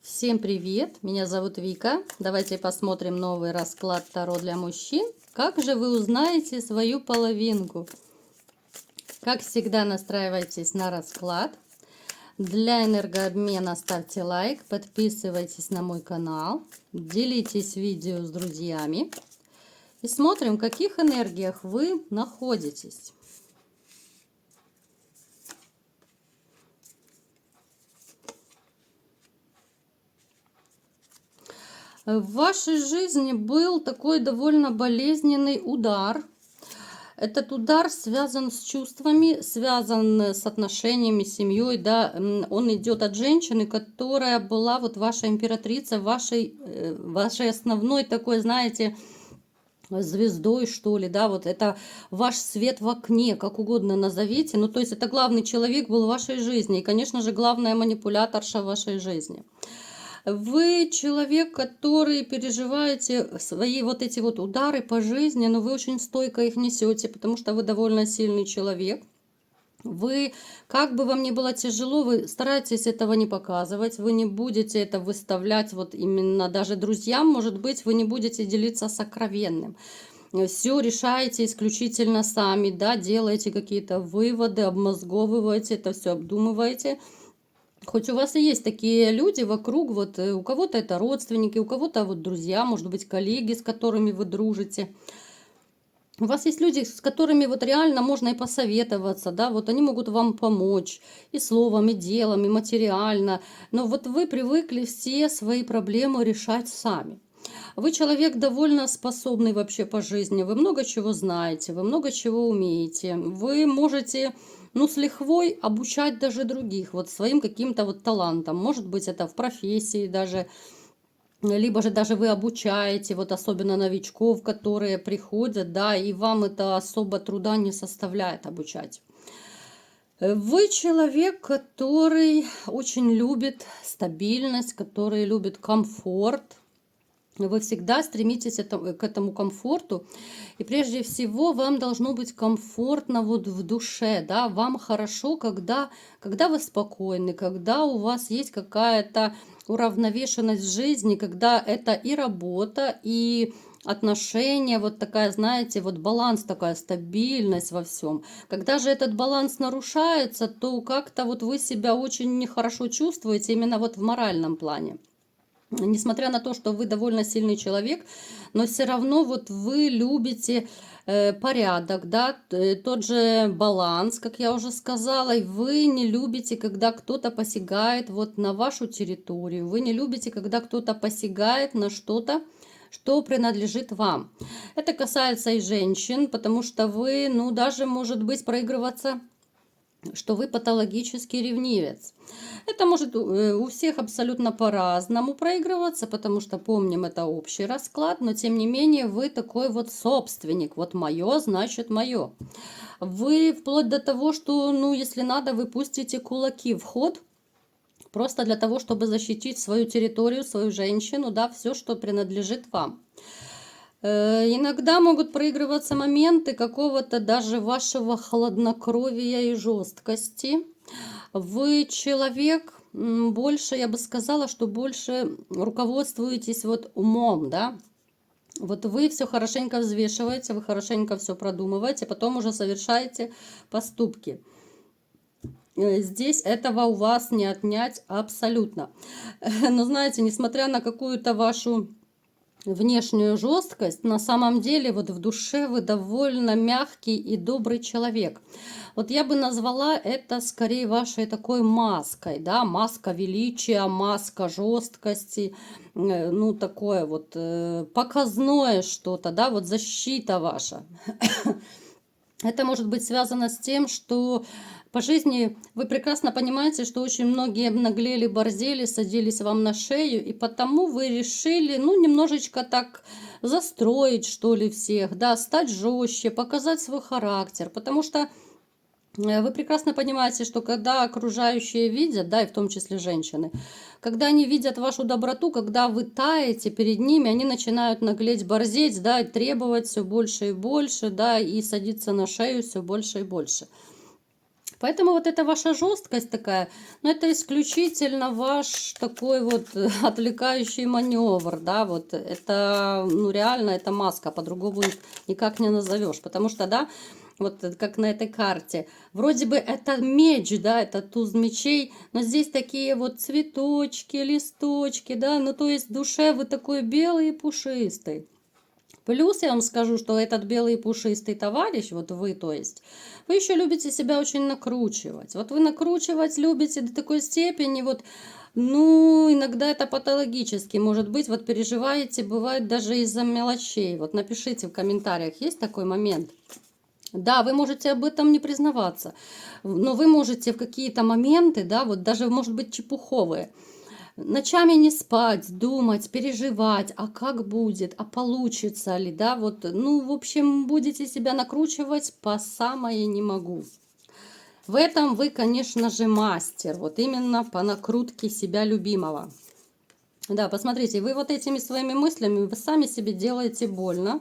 Всем привет! Меня зовут Вика. Давайте посмотрим новый расклад Таро для мужчин. Как же вы узнаете свою половинку? Как всегда, настраивайтесь на расклад. Для энергообмена ставьте лайк, подписывайтесь на мой канал, делитесь видео с друзьями. И смотрим, в каких энергиях вы находитесь. В вашей жизни был такой довольно болезненный удар. Этот удар связан с чувствами, связан с отношениями, с семьей. Да? Он идет от женщины, которая была вот ваша императрица, вашей основной такой, знаете, звездой, что ли, да, вот это ваш свет в окне, как угодно назовите. Ну, то есть это главный человек был в вашей жизни. И, конечно же, главная манипуляторша в вашей жизни. Вы человек, который переживаете свои вот эти вот удары по жизни, но вы очень стойко их несете, потому что вы довольно сильный человек. Вы, как бы вам ни было тяжело, вы стараетесь этого не показывать, вы не будете это выставлять вот именно даже друзьям, может быть, вы не будете делиться сокровенным. Все решаете исключительно сами, да, делаете какие-то выводы, обмозговываете это все, обдумываете. Хоть у вас и есть такие люди вокруг, вот у кого-то это родственники, у кого-то вот друзья, может быть, коллеги, с которыми вы дружите. У вас есть люди, с которыми вот реально можно и посоветоваться, да, вот они могут вам помочь и словом, и делом, и материально. Но вот вы привыкли все свои проблемы решать сами. Вы человек довольно способный вообще по жизни, вы много чего знаете, вы много чего умеете, вы можете, ну, с лихвой обучать даже других, вот своим каким-то вот талантом. Может быть, это в профессии даже, либо же даже вы обучаете, вот особенно новичков, которые приходят, да, и вам это особо труда не составляет обучать. Вы человек, который очень любит стабильность, который любит комфорт. Вы всегда стремитесь к этому комфорту. И прежде всего вам должно быть комфортно вот в душе. Да? Вам хорошо, когда вы спокойны, когда у вас есть какая-то уравновешенность в жизни, когда это и работа, и отношения, вот такая, знаете, вот баланс, такая стабильность во всем. Когда же этот баланс нарушается, то как-то вот вы себя очень нехорошо чувствуете именно вот в моральном плане. Несмотря на то, что вы довольно сильный человек, но все равно вот вы любите порядок, да, тот же баланс, как я уже сказала, и вы не любите, когда кто-то посягает вот на вашу территорию, вы не любите, когда кто-то посягает на что-то, что принадлежит вам. Это касается и женщин, потому что вы, ну, даже, может быть, проигрываться, что вы патологический ревнивец. Это может у всех абсолютно по-разному проигрываться, потому что, помним, это общий расклад, но тем не менее вы такой вот собственник. Вот мое, значит мое. Вы вплоть до того, что, ну, если надо, вы пустите кулаки в ход, просто для того, чтобы защитить свою территорию, свою женщину, да, все, что принадлежит вам. Иногда могут проигрываться моменты какого-то даже вашего хладнокровия и жесткости. Вы человек больше, я бы сказала, что больше руководствуетесь вот умом, да? Вот вы все хорошенько взвешиваете, вы хорошенько все продумываете, потом уже совершаете поступки. Здесь этого у вас не отнять абсолютно. Но знаете, несмотря на какую-то вашу внешнюю жесткость, на самом деле вот в душе вы довольно мягкий и добрый человек. Вот я бы назвала это скорее вашей такой маской, да, маска величия, маска жесткости, ну такое вот показное что-то, да, вот защита ваша. Это может быть связано с тем, что по жизни вы прекрасно понимаете, что очень многие наглели, борзели, садились вам на шею, и потому вы решили, ну, немножечко так застроить, что ли, всех, да, стать жестче, показать свой характер, потому что вы прекрасно понимаете, что когда окружающие видят, да, и в том числе женщины, когда они видят вашу доброту, когда вы таете перед ними, они начинают наглеть, борзеть, да, и требовать все больше и больше, да, и садиться на шею все больше и больше. Поэтому вот эта ваша жесткость такая, ну, это исключительно ваш такой вот отвлекающий маневр, да, вот это, ну, реально, это маска, по-другому никак не назовешь, потому что, да, вот как на этой карте, вроде бы это меч, да, это туз мечей, но здесь такие вот цветочки, листочки, да, ну, то есть в душе вы такой белый и пушистый. Плюс я вам скажу, что этот белый и пушистый товарищ, вот вы, то есть, вы еще любите себя очень накручивать. Вот вы накручивать любите до такой степени, вот, ну, иногда это патологически, может быть, вот переживаете, бывает даже из-за мелочей. Вот напишите в комментариях, есть такой момент. Да, вы можете об этом не признаваться, но вы можете в какие-то моменты, да, вот даже, может быть, чепуховые, ночами не спать, думать, переживать, а как будет, а получится ли, да, вот, ну, в общем, будете себя накручивать по самое не могу. В этом вы, конечно же, мастер, вот именно по накрутке себя любимого. Да, посмотрите, вы вот этими своими мыслями, вы сами себе делаете больно.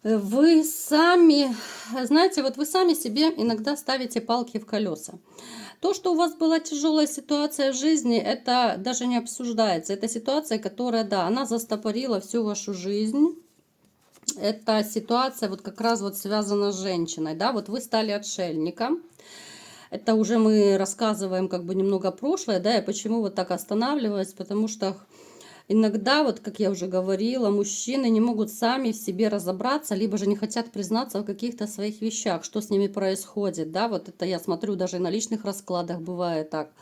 Вы сами, знаете, вот вы сами себе иногда ставите палки в колеса. То, что у вас была тяжелая ситуация в жизни, это даже не обсуждается. Это ситуация, которая, да, она застопорила всю вашу жизнь. Это ситуация вот как раз вот связана с женщиной, да, вот вы стали отшельником. Это уже мы рассказываем как бы немного прошлое, да, и почему вот так останавливаюсь, потому что иногда, вот как я уже говорила, мужчины не могут сами в себе разобраться, либо же не хотят признаться в каких-то своих вещах, что с ними происходит, да, вот это я смотрю даже на личных раскладах бывает так.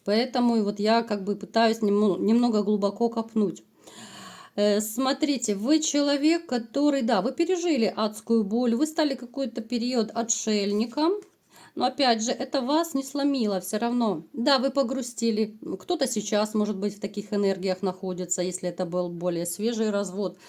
Поэтому и вот я как бы пытаюсь немного глубоко копнуть. Смотрите, вы человек, который, да, вы пережили адскую боль, вы стали какой-то период отшельником, но опять же, это вас не сломило все равно. Да, вы погрустили, кто-то сейчас, может быть, в таких энергиях находится, если это был более свежий развод.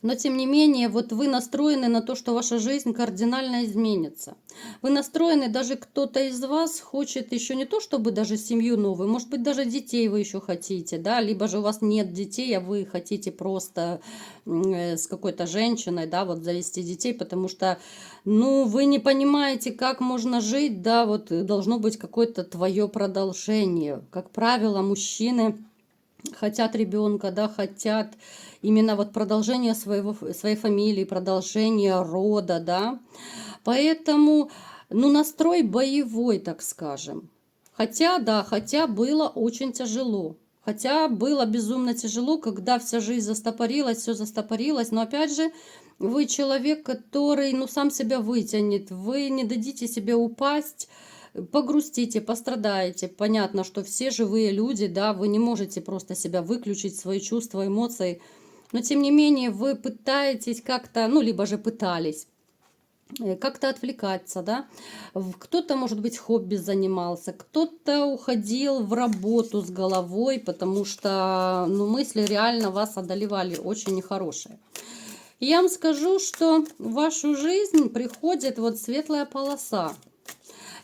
Но тем не менее, вот вы настроены на то, что ваша жизнь кардинально изменится. Вы настроены, даже кто-то из вас хочет еще не то, чтобы даже семью новую, может быть, даже детей вы еще хотите, да, либо же у вас нет детей, а вы хотите просто с какой-то женщиной, да, вот завести детей, потому что, ну, вы не понимаете, как можно жить, да, вот должно быть какое-то твое продолжение. Как правило, мужчины хотят ребенка, да, хотят именно вот продолжение своей фамилии, продолжение рода, да. Поэтому, ну, настрой боевой, так скажем. Хотя, да, хотя было очень тяжело. Хотя было безумно тяжело, когда вся жизнь застопорилась, все застопорилось. Но опять же, вы человек, который, ну, сам себя вытянет. Вы не дадите себе упасть. Погрустите, пострадаете. Понятно, что все живые люди, да, вы не можете просто себя выключить, свои чувства, эмоции. Но тем не менее вы пытаетесь как-то, ну, либо же пытались как-то отвлекаться, да. Кто-то, может быть, хобби занимался, кто-то уходил в работу с головой, потому что, ну, мысли реально вас одолевали очень нехорошие. И я вам скажу, что в вашу жизнь приходит вот светлая полоса.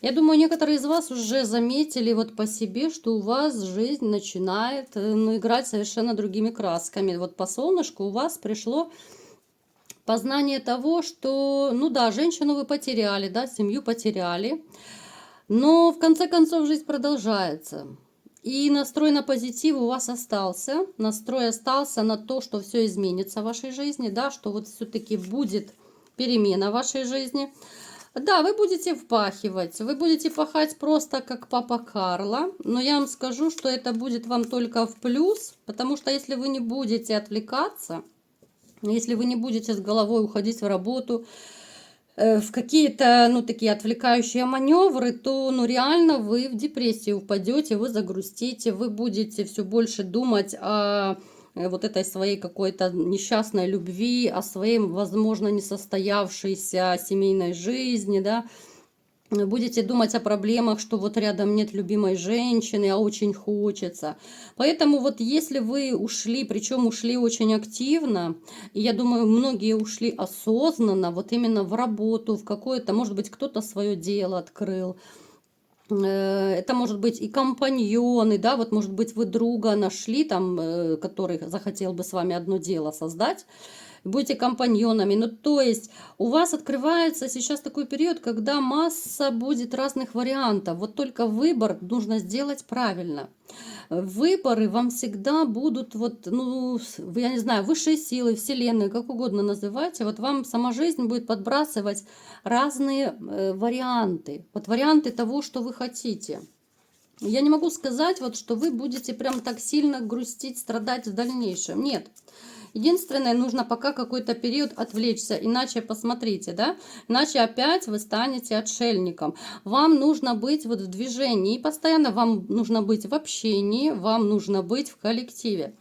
Я думаю, некоторые из вас уже заметили вот по себе, что у вас жизнь начинает, ну, играть совершенно другими красками. Вот по солнышку у вас пришло познание того, что, ну да, женщину вы потеряли, да, семью потеряли, но в конце концов жизнь продолжается. И настрой на позитив у вас остался, настрой остался на то, что все изменится в вашей жизни, да, что вот все-таки будет перемена в вашей жизни. Да, вы будете впахивать, вы будете пахать просто как папа Карло, но я вам скажу, что это будет вам только в плюс, потому что если вы не будете отвлекаться, если вы не будете с головой уходить в работу, в какие-то, ну, такие отвлекающие маневры, то, ну, реально вы в депрессию упадете, вы загрустите, вы будете все больше думать о вот этой своей какой-то несчастной любви, о своей, возможно, несостоявшейся семейной жизни, да. Будете думать о проблемах, что вот рядом нет любимой женщины, а очень хочется. Поэтому вот если вы ушли, причем ушли очень активно, и я думаю, многие ушли осознанно, вот именно в работу, в какое-то, может быть, кто-то свое дело открыл, это может быть и компаньоны, да, вот может быть вы друга нашли там, который захотел бы с вами одно дело создать. будете компаньонами. Ну, то есть у вас открывается сейчас такой период, когда масса будет разных вариантов. Вот только выбор нужно сделать правильно. Выборы вам всегда будут, вот, ну, я не знаю, высшие силы, вселенная, как угодно называйте, вот вам сама жизнь будет подбрасывать разные варианты. Вот варианты того, что вы хотите. Я не могу сказать, вот, что вы будете прям так сильно грустить, страдать в дальнейшем. Нет. Единственное, нужно пока какой-то период отвлечься, иначе посмотрите, да, иначе опять вы станете отшельником. Вам нужно быть вот в движении постоянно, вам нужно быть в общении, вам нужно быть в коллективе.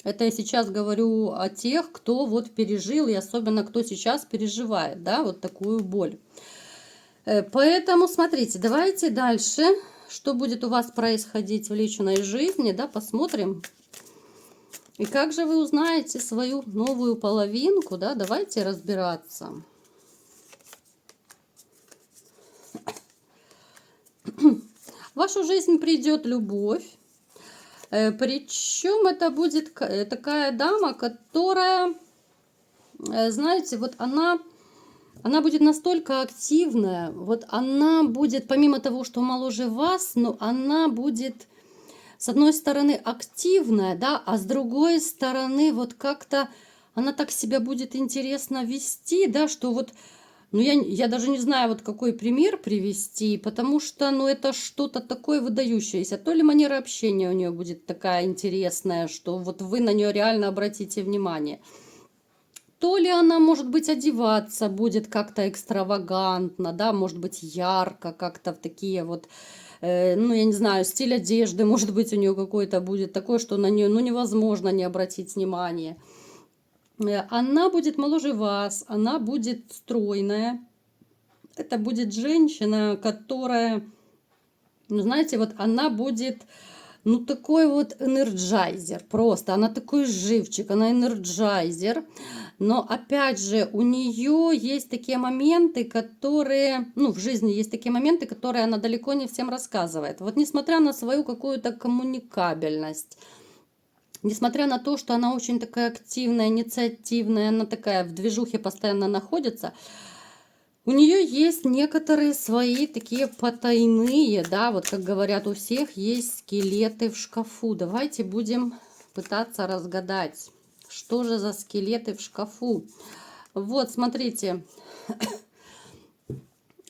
Это я сейчас говорю о тех, кто вот пережил, и особенно кто сейчас переживает, да, вот такую боль. Поэтому смотрите, давайте дальше, что будет у вас происходить в личной жизни, да, посмотрим. И как же вы узнаете свою новую половинку, да? Давайте разбираться. В вашу жизнь придет любовь. Причем это будет такая дама, которая, знаете, вот она будет настолько активная. Вот она будет, помимо того, что моложе вас, но она будет... С одной стороны активная, да, а с другой стороны вот как-то она так себя будет интересно вести, да, что вот, ну я даже не знаю вот какой пример привести, потому что, ну это что-то такое выдающееся. То ли манера общения у нее будет такая интересная, что вот вы на нее реально обратите внимание. То ли она, может быть, одеваться будет как-то экстравагантно, да, может быть, ярко, как-то в такие вот, ну, я не знаю, стиль одежды, может быть, у нее какой-то будет такой, что на нее, ну, невозможно не обратить внимание. Она будет моложе вас, она будет стройная. Это будет женщина, которая, ну, знаете, вот она будет... Ну, такой вот энерджайзер, просто. Она такой живчик, она энерджайзер. Но, опять же, у нее есть такие моменты, которые... Ну, в жизни есть такие моменты, которые она далеко не всем рассказывает. Вот несмотря на свою какую-то коммуникабельность, несмотря на то, что она очень такая активная, инициативная, она такая в движухе постоянно находится... У нее есть некоторые свои такие потайные, да, вот как говорят, у всех есть скелеты в шкафу. Давайте будем пытаться разгадать, что же за скелеты в шкафу. Вот, смотрите,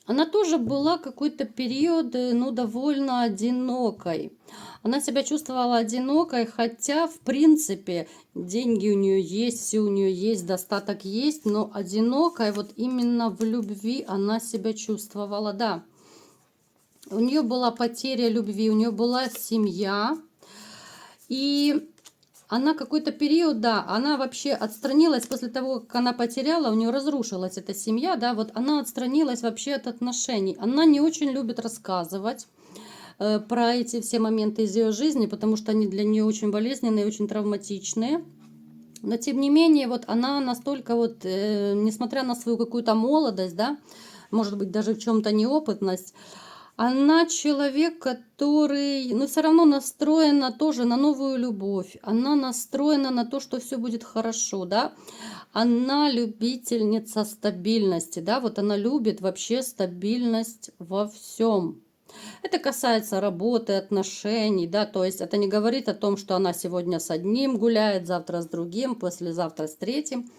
она тоже была какой-то период, ну, довольно одинокой. Она себя чувствовала одинокой, хотя, в принципе, деньги у нее есть, все у нее есть, достаток есть, но одинокой вот именно в любви она себя чувствовала, да. У нее была потеря любви, у нее была семья, и она какой-то период, да, она вообще отстранилась после того, как она потеряла, у нее разрушилась эта семья, да, вот она отстранилась вообще от отношений. Она не очень любит рассказывать про эти все моменты из ее жизни, потому что они для нее очень болезненные, очень травматичные. Но тем не менее, вот она настолько вот, несмотря на свою какую-то молодость, да, может быть, даже в чем-то неопытность, она человек, который, ну, все равно настроена тоже на новую любовь. Она настроена на то, что все будет хорошо, да. Она любительница стабильности, да, вот она любит вообще стабильность во всем. Это касается работы, отношений, да, то есть это не говорит о том, что она сегодня с одним гуляет, завтра с другим, послезавтра с третьим.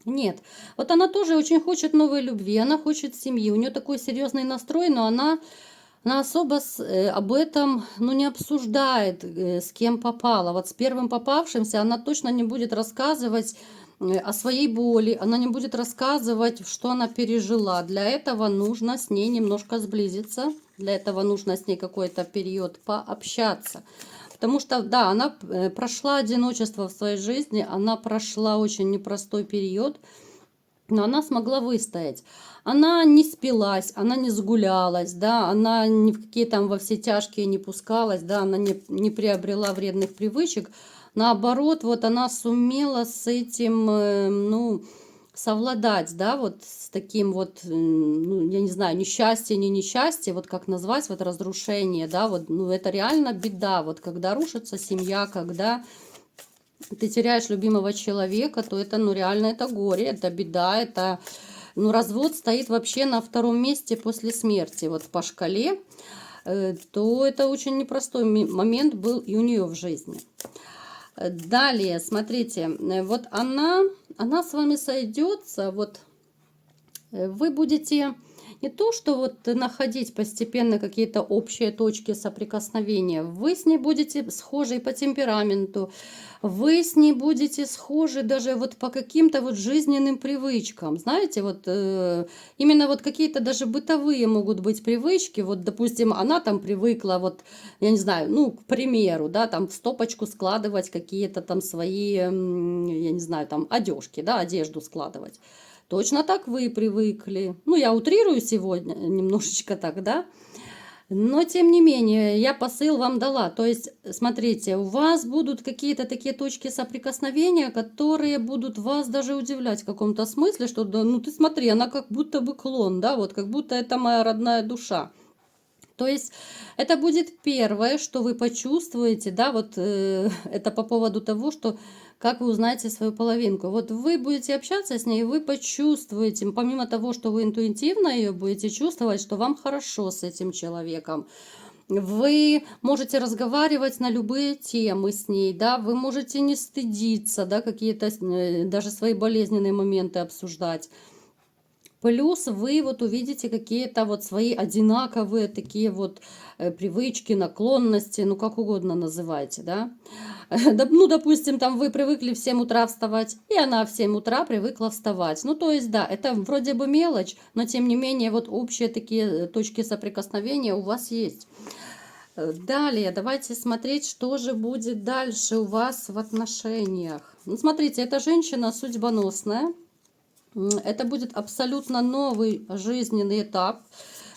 Нет, вот она тоже очень хочет новой любви, она хочет семьи, у нее такой серьезный настрой, но она особо об этом, ну, не обсуждает, с кем попала. Вот с первым попавшимся она точно не будет рассказывать о своей боли, она не будет рассказывать, что она пережила. Для этого нужно с ней немножко сблизиться, для этого нужно с ней какой-то период пообщаться. Потому что, да, она прошла одиночество в своей жизни, она прошла очень непростой период, но она смогла выстоять. Она не спилась, она не сгулялась, да, она ни в какие там во все тяжкие не пускалась, да, она не приобрела вредных привычек. Наоборот, вот она сумела с этим, ну, совладать, да, вот с таким вот, ну, я не знаю, несчастье, не несчастье, вот как назвать, вот разрушение, да, вот, ну, это реально беда, вот когда рушится семья, когда ты теряешь любимого человека, то это, ну, реально это горе, это беда, это, ну, развод стоит вообще на втором месте после смерти, вот по шкале, то это очень непростой момент был и у нее в жизни. Далее, смотрите, вот она с вами сойдется, вот вы будете не то, что вот находить постепенно какие-то общие точки соприкосновения, вы с ней будете схожи по темпераменту, вы с ней будете схожи даже вот по каким-то вот жизненным привычкам. Знаете, вот именно вот какие-то даже бытовые могут быть привычки. Вот, допустим, она там привыкла, вот, я не знаю, ну, к примеру, да, там в стопочку складывать какие-то там свои, я не знаю, там одежки, да, одежду складывать. Точно так вы привыкли. Ну, я утрирую сегодня немножечко так, да? Но, тем не менее, я посыл вам дала. То есть, смотрите, у вас будут какие-то такие точки соприкосновения, которые будут вас даже удивлять в каком-то смысле, что, да, ну, ты смотри, она как будто бы клон, да, вот, как будто это моя родная душа. То есть это будет первое, что вы почувствуете, да, вот это по поводу того, что как вы узнаете свою половинку. Вот вы будете общаться с ней, вы почувствуете, помимо того, что вы интуитивно ее будете чувствовать, что вам хорошо с этим человеком. Вы можете разговаривать на любые темы с ней, да, вы можете не стыдиться, да, какие-то даже свои болезненные моменты обсуждать. Плюс вы вот увидите какие-то вот свои одинаковые такие вот привычки, наклонности, ну как угодно называйте, да. Ну, допустим, там вы привыкли в 7 утра вставать, и она в 7 утра привыкла вставать. Ну, то есть, да, это вроде бы мелочь, но тем не менее вот общие такие точки соприкосновения у вас есть. Далее, давайте смотреть, что же будет дальше у вас в отношениях. Ну, смотрите, эта женщина судьбоносная. Это будет абсолютно новый жизненный этап.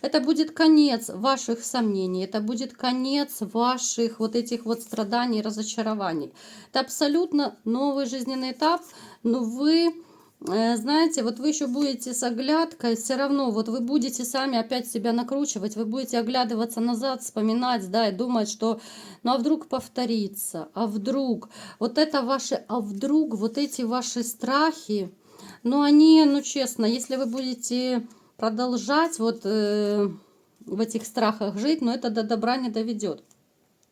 Это будет конец ваших сомнений, это будет конец ваших вот этих вот страданий, разочарований. Это абсолютно новый жизненный этап, но вы, знаете, вот вы еще будете с оглядкой, все равно вот вы будете сами опять себя накручивать, вы будете оглядываться назад, вспоминать, да, и думать, что ну а вдруг повторится, а вдруг, вот это ваши, а вдруг вот эти ваши страхи, ну, они, ну, честно, если вы будете продолжать вот в этих страхах жить, но это до добра не доведет.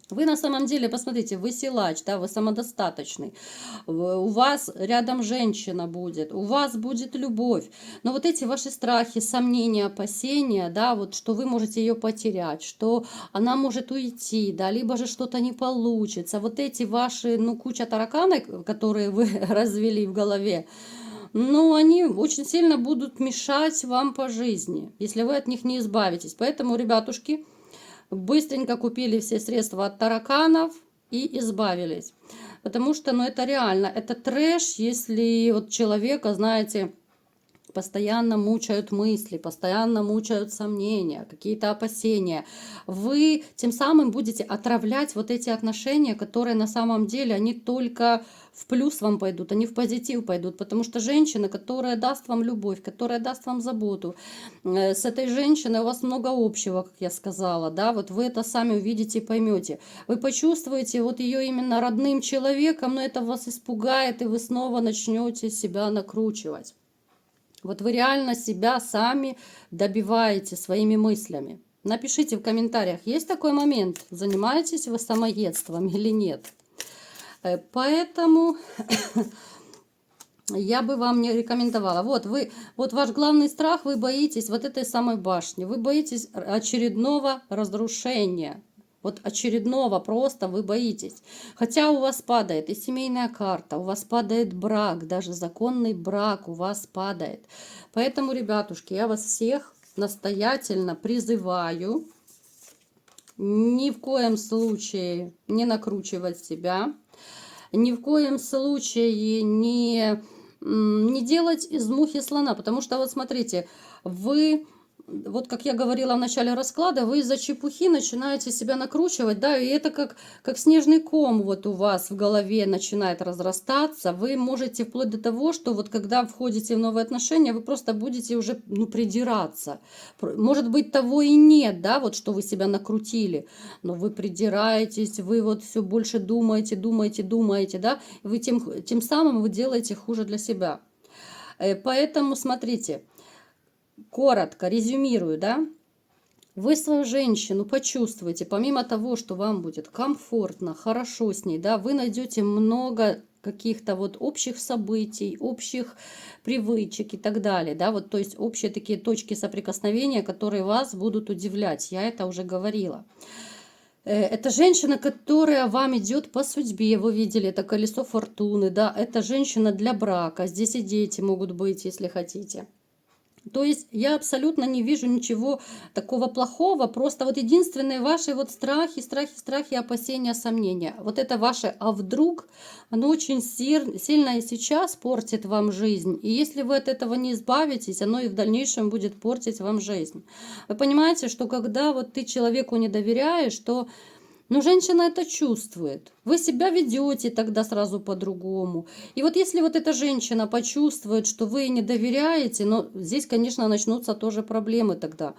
Вы на самом деле, посмотрите, вы силач, да, вы самодостаточный, у вас рядом женщина будет, у вас будет любовь. Но вот эти ваши страхи, сомнения, опасения, да, вот что вы можете ее потерять, что она может уйти, да, либо же что-то не получится. Вот эти ваши, ну, куча тараканов, которые вы развели в голове, но они очень сильно будут мешать вам по жизни, если вы от них не избавитесь. Поэтому, ребятушки, быстренько купили все средства от тараканов и избавились. Потому что, ну, это реально, это трэш, если вот человека, знаете, постоянно мучают мысли, постоянно мучают сомнения, какие-то опасения. Вы тем самым будете отравлять вот эти отношения, которые на самом деле, они только в плюс вам пойдут, они в позитив пойдут, потому что женщина, которая даст вам любовь, которая даст вам заботу, с этой женщиной у вас много общего, как я сказала, да, вот вы это сами увидите и поймете. Вы почувствуете вот ее именно родным человеком, но это вас испугает, и вы снова начнете себя накручивать. Вот вы реально себя сами добиваете своими мыслями. Напишите в комментариях, есть такой момент, занимаетесь вы самоедством или нет. Поэтому я бы вам не рекомендовала. Вот ваш главный страх, вы боитесь вот этой самой башни, вы боитесь очередного разрушения. Вот очередного просто вы боитесь. Хотя у вас падает и семейная карта, у вас падает брак, даже законный брак у вас падает. Поэтому, ребятушки, я вас всех настоятельно призываю ни в коем случае не накручивать себя, ни в коем случае не делать из мухи слона. Потому что, вот смотрите, вы вот как я говорила в начале расклада, вы из-за чепухи начинаете себя накручивать, да, и это как снежный ком вот у вас в голове начинает разрастаться. Вы можете вплоть до того, что вот когда входите в новые отношения, вы просто будете уже, ну, придираться. Может быть, того и нет, да, вот что вы себя накрутили, но вы придираетесь, вы вот все больше думаете, думаете, да, и вы тем самым вы делаете хуже для себя. Поэтому смотрите, коротко резюмирую, да, вы свою женщину почувствуете, помимо того, что вам будет комфортно, хорошо с ней, да, вы найдете много каких-то вот общих событий, общих привычек и так далее, да, вот, то есть общие такие точки соприкосновения, которые вас будут удивлять, я это уже говорила. Это женщина, которая вам идет по судьбе, вы видели, это колесо фортуны, да, это женщина для брака, здесь и дети могут быть, если хотите. То есть я абсолютно не вижу ничего такого плохого, просто вот единственные ваши вот страхи, опасения, сомнения. Вот это ваше «а вдруг», оно очень сильно и сейчас портит вам жизнь. И если вы от этого не избавитесь, оно и в дальнейшем будет портить вам жизнь. Вы понимаете, что когда вот ты человеку не доверяешь, то но женщина это чувствует. Вы себя ведете тогда сразу по-другому. И вот если вот эта женщина почувствует, что вы ей не доверяете, но здесь, конечно, начнутся тоже проблемы тогда.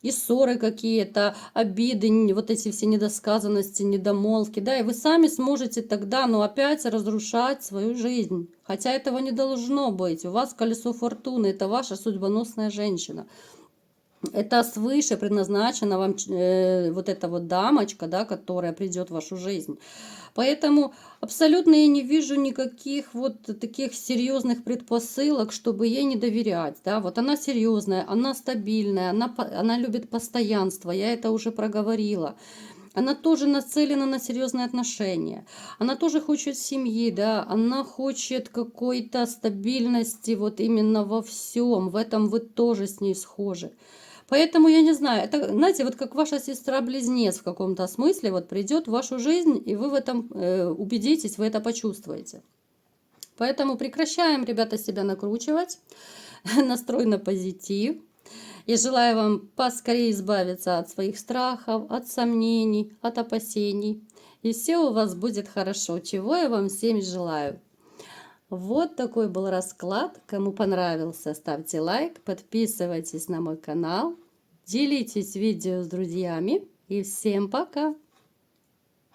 И ссоры какие-то, обиды, вот эти все недосказанности, недомолвки, да, и вы сами сможете тогда, ну, опять разрушать свою жизнь. Хотя этого не должно быть. У вас колесо фортуны, это ваша судьбоносная женщина. Это свыше предназначена вам вот эта вот дамочка, да, которая придет в вашу жизнь. Поэтому абсолютно я не вижу никаких вот таких серьезных предпосылок, чтобы ей не доверять. Да? Вот она серьезная, она стабильная, она любит постоянство, я это уже проговорила. Она тоже нацелена на серьезные отношения. Она тоже хочет семьи, да, она хочет какой-то стабильности вот именно во всем. В этом вы тоже с ней схожи. Поэтому я не знаю, это, знаете, вот как ваша сестра-близнец в каком-то смысле вот придет в вашу жизнь, и вы в этом убедитесь, вы это почувствуете. Поэтому прекращаем, ребята, себя накручивать, настрой на позитив. Я желаю вам поскорее избавиться от своих страхов, от сомнений, от опасений. И все у вас будет хорошо, чего я вам всем желаю. Вот такой был расклад. Кому понравился, ставьте лайк, подписывайтесь на мой канал, делитесь видео с друзьями. И всем пока!